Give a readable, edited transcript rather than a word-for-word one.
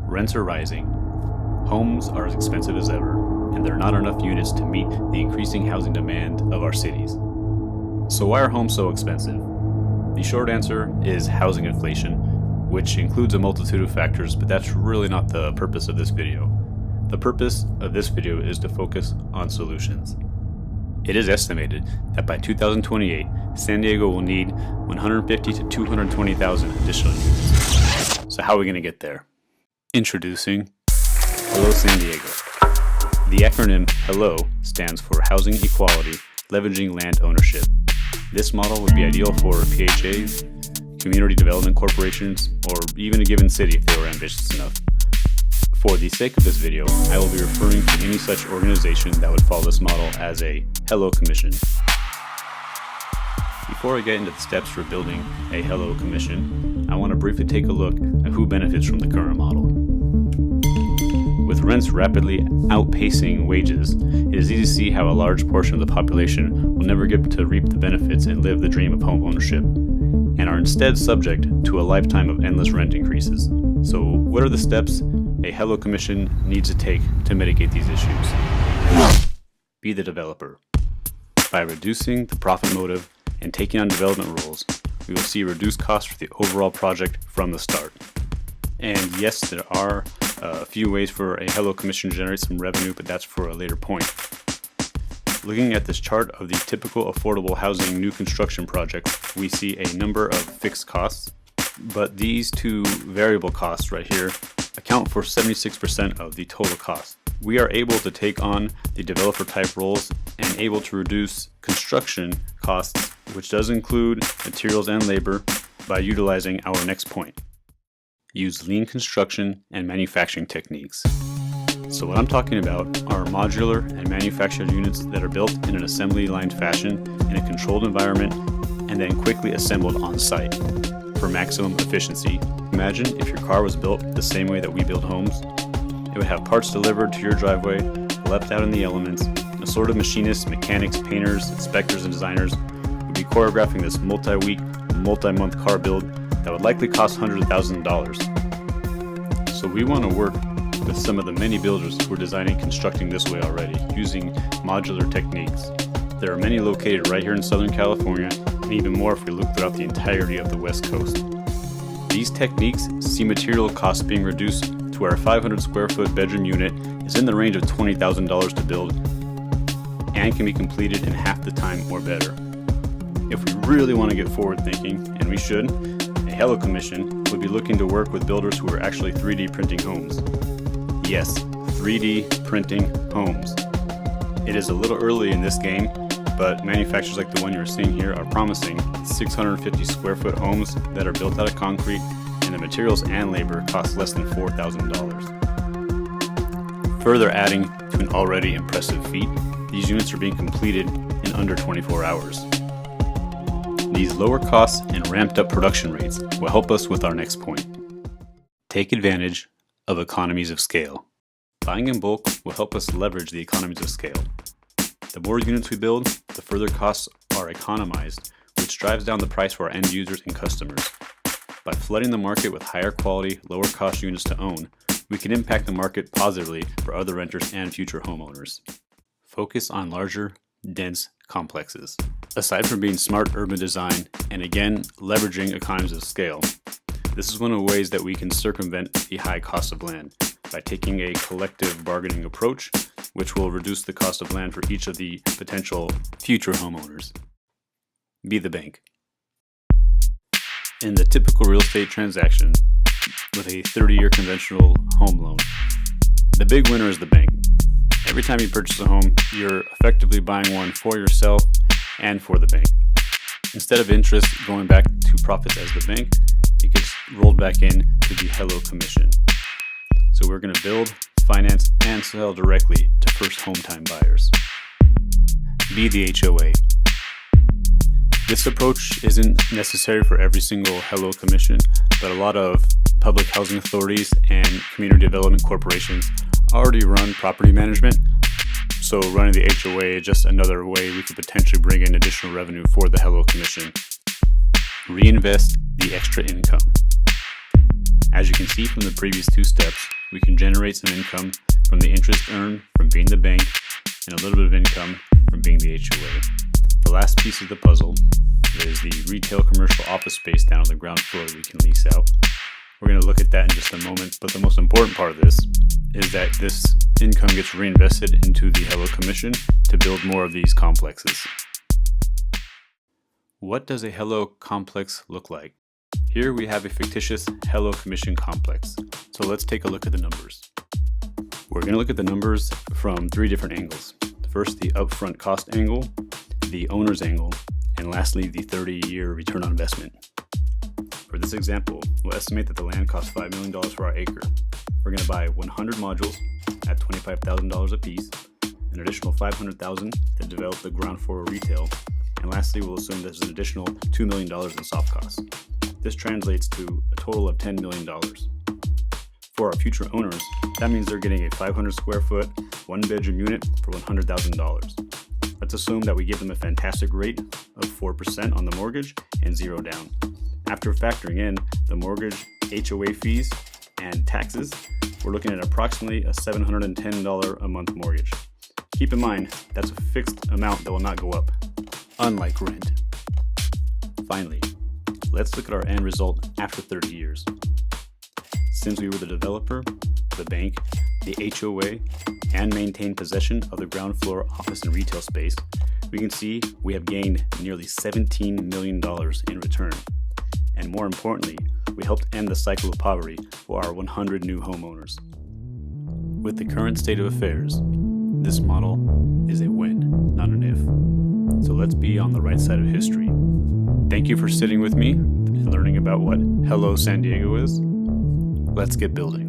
Rents are rising, homes are as expensive as ever, and there are not enough units to meet the increasing housing demand of our cities. So why are homes so expensive? The short answer is housing inflation, which includes a multitude of factors, but that's really not the purpose of this video. The purpose of this video is to focus on solutions. It is estimated that by 2028, San Diego will need 150,000 to 220,000 additional units. So how are we going to get there? Introducing Hello San Diego. The acronym HELLO stands for Housing Equality, Leveraging Land Ownership. This model would be ideal for PHAs, community development corporations, or even a given city if they were ambitious enough. For the sake of this video, I will be referring to any such organization that would follow this model as a HELLO Commission. Before I get into the steps for building a HELLO Commission, I want to briefly take a look at who benefits from the current model. With rents rapidly outpacing wages, it is easy to see how a large portion of the population will never get to reap the benefits and live the dream of home ownership, and are instead subject to a lifetime of endless rent increases. So what are the steps a HELLO Commission needs to take to mitigate these issues? Be the developer. By reducing the profit motive and taking on development roles, we will see reduced costs for the overall project from the start. And yes, there are a few ways for a HELLO Commission to generate some revenue, but that's for a later point. Looking at this chart of the typical affordable housing new construction projects, we see a number of fixed costs, but these two variable costs right here account for 76% of the total cost. We are able to take on the developer type roles and able to reduce construction costs, which does include materials and labor, by utilizing our next point. Use lean construction and manufacturing techniques. So what I'm talking about are modular and manufactured units that are built in an assembly line fashion in a controlled environment and then quickly assembled on site for maximum efficiency. Imagine if your car was built the same way that we build homes. It would have parts delivered to your driveway, left out in the elements. An assorted machinists, mechanics, painters, inspectors, and designers would be choreographing this multi-week, multi-month car build that would likely cost hundreds of thousands of dollars. So we want to work with some of the many builders who are designing and constructing this way already, using modular techniques. There are many located right here in Southern California, and even more if we look throughout the entirety of the West Coast. These techniques see material costs being reduced to where a 500 square foot bedroom unit is in the range of $20,000 to build and can be completed in half the time or better. If we really want to get forward thinking, and we should, a HELLO Commission would be looking to work with builders who are actually 3D printing homes. Yes, 3D printing homes. It is a little early in this game, but manufacturers like the one you're seeing here are promising 650 square foot homes that are built out of concrete, and the materials and labor cost less than $4,000. Further adding to an already impressive feat, these units are being completed in under 24 hours. These lower costs and ramped up production rates will help us with our next point. Take advantage of economies of scale. Buying in bulk will help us leverage the economies of scale. The more units we build, the further costs are economized, which drives down the price for our end users and customers. By flooding the market with higher quality, lower cost units to own, we can impact the market positively for other renters and future homeowners. Focus on larger, dense complexes. Aside from being smart urban design and again leveraging economies of scale, this is one of the ways that we can circumvent the high cost of land by taking a collective bargaining approach, which will reduce the cost of land for each of the potential future homeowners. Be the bank. In the typical real estate transaction, with a 30-year conventional home loan, the big winner is the bank. Every time you purchase a home, you're effectively buying one for yourself and for the bank. Instead of interest going back to profits as the bank, it gets rolled back in to the HELLO Commission. So we're going to build, finance, and sell directly to first home time buyers. Be the HOA. This approach isn't necessary for every single HELLO Commission, but a lot of public housing authorities and community development corporations already run property management, so running the HOA is just another way we could potentially bring in additional revenue for the HELLO Commission. Reinvest the extra income. As you can see from the previous two steps, we can generate some income from the interest earned from being the bank and a little bit of income from being the HOA. The last piece of the puzzle is the retail commercial office space down on the ground floor we can lease out. We're going to look at that in just a moment, but the most important part of this is that this income gets reinvested into the Hello Commission to build more of these complexes. What does a Hello complex look like? Here we have a fictitious Hello Commission complex. So let's take a look at the numbers. We're going to look at the numbers from three different angles. First, the upfront cost angle, the owner's angle, and lastly, the 30-year return on investment. For this example, we'll estimate that the land costs $5 million for our acre. We're going to buy 100 modules at $25,000 a piece, an additional $500,000 to develop the ground floor retail, and lastly, we'll assume there's an additional $2 million in soft costs. This translates to a total of $10 million. For our future owners, that means they're getting a 500 square foot, one-bedroom unit for $100,000. Let's assume that we give them a fantastic rate of 4% on the mortgage and 0 down. After factoring in the mortgage, HOA fees, and taxes, we're looking at approximately a $710 a month mortgage. Keep in mind, that's a fixed amount that will not go up, unlike rent. Finally, let's look at our end result after 30 years. Since we were the developer, the bank, the HOA, and maintained possession of the ground floor office and retail space, we can see we have gained nearly $17 million in return. And more importantly, we helped end the cycle of poverty for our 100 new homeowners. With the current state of affairs, this model is a win, not an if. So let's be on the right side of history. Thank you for sitting with me and learning about what Hello San Diego is. Let's get building.